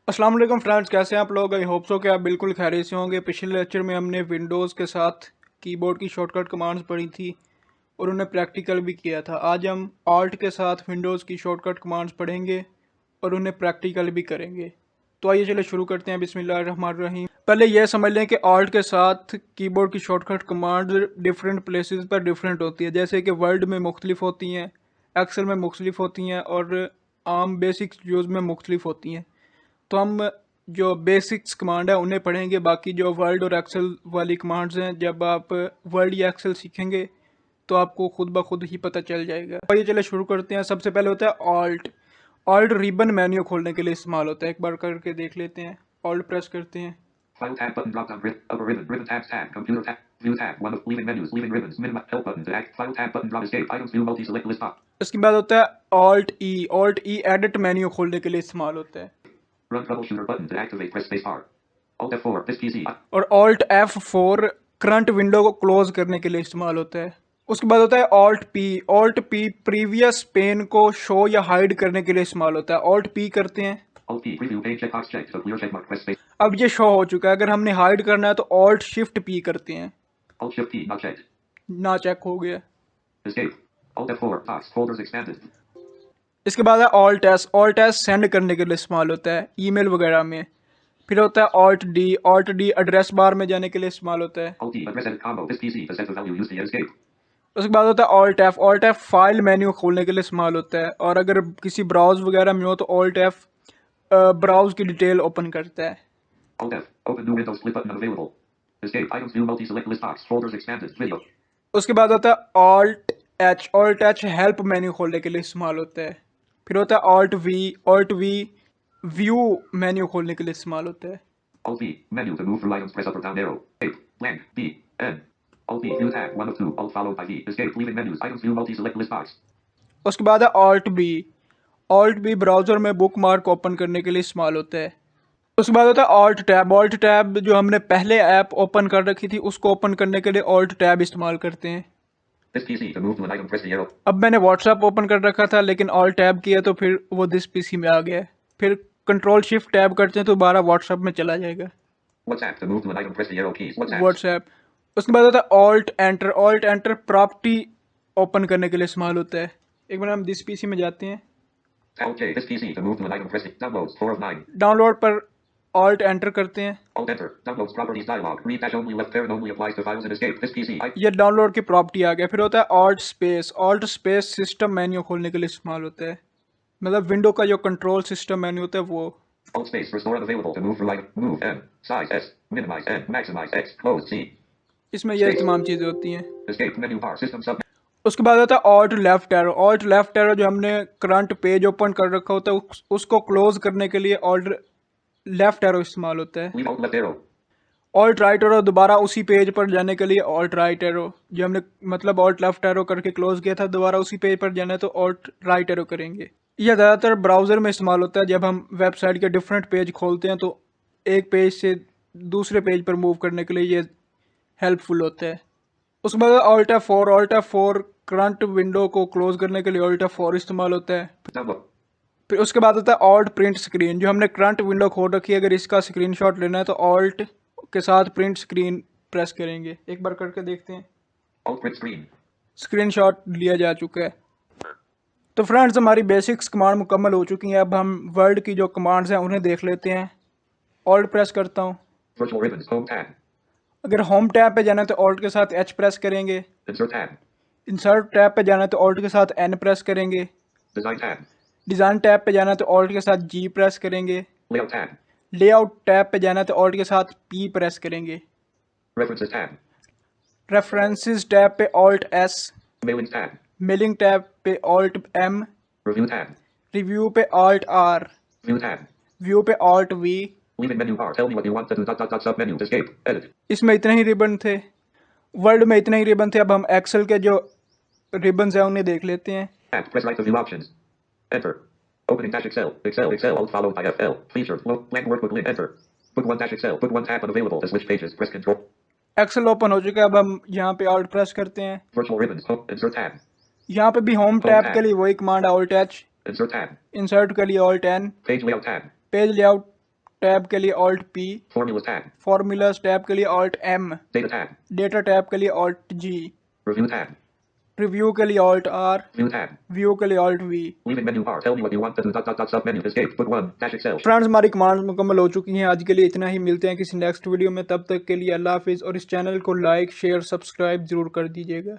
अस्सलाम वालेकुम फ्रेंड्स, कैसे हैं आप लोग। आई होप सो कि आप बिल्कुल खैरियत से होंगे। पिछले लेक्चर में हमने विंडोज़ के साथ कीबोर्ड की शॉर्टकट कमांड्स पढ़ी थी और उन्हें प्रैक्टिकल भी किया था। आज हम ऑल्ट के साथ विंडोज़ की शॉर्टकट कमांड्स पढ़ेंगे और उन्हें प्रैक्टिकल भी करेंगे। तो आइए चले शुरू करते हैं। बिस्मिल्लाहिर्रहमानिर्रहीम। पहले यह समझ लें कि ऑल्ट के साथ कीबोर्ड की शॉर्टकट कमांड डिफरेंट प्लेसेस पर डिफरेंट होती है। जैसे कि वर्ड में मुख्तलिफ होती हैं, एक्सेल में मुख्तलिफ होती हैं और आम बेसिक्स यूज़ में मुख्तलिफ होती हैं। तो हम जो बेसिक्स कमांड है उन्हें पढ़ेंगे। बाकी जो वर्ड और एक्सेल वाली कमांड्स हैं, जब आप वर्ड या एक्सेल सीखेंगे तो आपको खुद ब खुद ही पता चल जाएगा। तो ये चले शुरू करते हैं। सबसे पहले होता है ऑल्ट। ऑल्ट रिबन मेन्यू खोलने के लिए इस्तेमाल होता है। एक बार करके देख लेते हैं। ऑल्ट प्रेस करते हैं। File tab button drop down grid upper ribbon tabs tab computer tab view tab one of leaving menus leaving ribbons minimize help button to act file tab button drop escape items view multi select list top इसके बाद होता है alt ई। Alt ई edit menu खोलने के लिए इस्तेमाल होता है। run troubleshooter button to activate press space bar alt F4 this PC और ऑल्ट F4 करंट विंडो को क्लोज करने के लिए इस्तेमाल होता है। उसके बाद होता है alt P. Alt P previous pane को शो या हाइड करने के लिए इस्तेमाल होता है। ऑल्ट पी करते हैं। alt P preview page checkbox checked so clear checkmark press space अब ये शो हो चुका है। अगर हमने हाइड करना है तो ऑल्ट शिफ्ट पी करते हैं। alt shift T not checked ना चेक हो गया। escape alt F4 box folders expanded इसके बाद है alt S. Alt S send करने के लिए इस्तेमाल होता है ईमेल वगैरह में। फिर होता है alt D. Alt D address bar में जाने के लिए इस्तेमाल होता है। alt T address edit combo this PC to set the value used to get escape उसके बाद होता है alt F. Alt F file menu खोलने के लिए इस्तेमाल होता है। और अगर किसी ब्राउज वगैरह में हो तो ऑल्ट एफ ब्राउज की डिटेल ओपन करता है। alt F open new window split button unavailable escape items view multi select list box folders expanded video उसके बाद होता है alt H. Alt H help menu खोलने के लिए इस्तेमाल होता है। फिर होता है alt we. Alt we view menu खोलने के लिए इस्तेमाल होता है। alt V menu to move through items press up or down arrow escape blank B N alt V view tab 1 of 2 alt followed by V escape leaving menus items view multi select list box उसके बाद है alt B. Alt B browser में bookmark open करने के लिए इस्तेमाल होता है। उसके बाद होता है ऑल्ट टैब। ऑल्ट टैब जो हमने पहले ऐप ओपन कर रखी थी उसको ओपन करने के लिए ऑल्ट टैब इस्तेमाल करते हैं। This PC to move to an item press the arrow अब मैंने व्हाट्सएप ओपन कर रखा था लेकिन ऑल टैब किया तो फिर वो दिस पीसी में आ गया है। फिर कंट्रोल शिफ्ट टैब करते हैं तो दोबारा व्हाट्सएप में चला जाएगा। WhatsApp to move to an item press the arrow keys WhatsApp WhatsApp. उसके बाद होता है alt enter. Alt enter property open करने के लिए इस्तेमाल होता है। एक बार हम दिस पीसी में जाते हैं। Alt J this PC to move to an item press the downloads 4 of 9 download पर ऑल्ट एंटर करते हैं। alt enter downloads properties dialog read dash only left parent only applies to files and escape this PC ये download की property आ गया। फिर होता है alt space. Alt space system menu खोलने के लिए इस्तेमाल होता है। मतलब विंडो का जो कंट्रोल सिस्टम मेन्यू होता है वो। alt space restore unavailable to move through item move M size S minimize N maximize X close C इसमें ये तमाम चीज़ें होती हैं। escape menu bar system sub उसके बाद आता है alt left arrow. Alt left arrow जो हमने करंट पेज ओपन कर रखा होता है उसको क्लोज करने के लिए ऑल्ट लेफ्ट एरो इस्तेमाल होता है। leave alt left arrow alt right arrow दोबारा उसी पेज पर जाने के लिए ऑल्ट राइट एरो जो हमने मतलब ऑल्ट लेफ्ट एरो करके क्लोज किया था, दोबारा उसी पेज पर जाना है तो ऑल्ट राइट एरो करेंगे। यह ज़्यादातर ब्राउज़र में इस्तेमाल होता है। जब हम वेबसाइट के डिफरेंट पेज खोलते हैं तो एक पेज से दूसरे पेज पर मूव करने के लिए ये हेल्पफुल होता है। उसके बाद alt F4। Alt F4 current window को क्लोज करने के लिए ऑल्ट F4 इस्तेमाल होता है। download फिर उसके बाद होता है ऑल्ट प्रिंट स्क्रीन। जो हमने करंट विंडो खोल रखी है, अगर इसका स्क्रीनशॉट लेना है तो ऑल्ट के साथ प्रिंट स्क्रीन प्रेस करेंगे। एक बार करके देखते हैं। alt print screen स्क्रीनशॉट लिया जा चुका है। तो फ्रेंड्स, हमारी बेसिक्स कमांड मुकम्मल हो चुकी हैं। अब हम वर्ड की जो कमांड्स हैं उन्हें देख लेते हैं। ऑल्ट प्रेस करता हूँ। virtual ribbons home tab अगर होम टैब पे जाना है तो ऑल्ट के साथ H प्रेस करेंगे। insert tab इंसर्ट टैब पे जाना है तो ऑल्ट के साथ N प्रेस करेंगे। design tab डिज़ाइन टैब पे जाना है तो ऑल्ट के साथ G प्रेस करेंगे। layout tab लेआउट टैब पे जाना है तो ऑल्ट के साथ P प्रेस करेंगे। references tab रेफरेंसेस टैब पे alt S। mailings tab mailing tab पे alt M। review tab review पे alt R। view tab view पे alt V। leaving menu bar tell me what you want to do sub menu escape edit इसमें इतने ही ribbon थे। Word में इतने ही ribbon थे। अब हम एक्सेल के जो रिबन्स हैं उन्हें देख लेते हैं। tab press right to view options enter opening dash Excel alt followed by FL featured blank workbook link enter book 1 dash Excel book 1 tab unavailable to switch pages press control excel open हो चुका है। अब हम यहाँ पे alt press करते हैं। virtual ribbons home insert tab यहाँ पे भी होम टैब के लिए वही command alt H। insert tab insert के लिए alt N। page layout tab page layout tab के लिए alt P, Formulas tab. Formulas tab के लिए alt M, Data tab. Data tab के लिए alt G, Review tab. Review के लिए alt R, View tab. View के लिए alt V. Leaving menu bar. Tell me what you want to do. Sub menu. Escape. Book 1. Dash Excel. Friends हमारी commands मुकम्मल हो चुकी हैं। आज के लिए इतना ही, मिलते हैं किसी नेक्स्ट वीडियो में। तब तक के लिए अल्लाह हाफिज़, और इस चैनल को लाइक शेयर सब्सक्राइब ज़रूर कर दीजिएगा।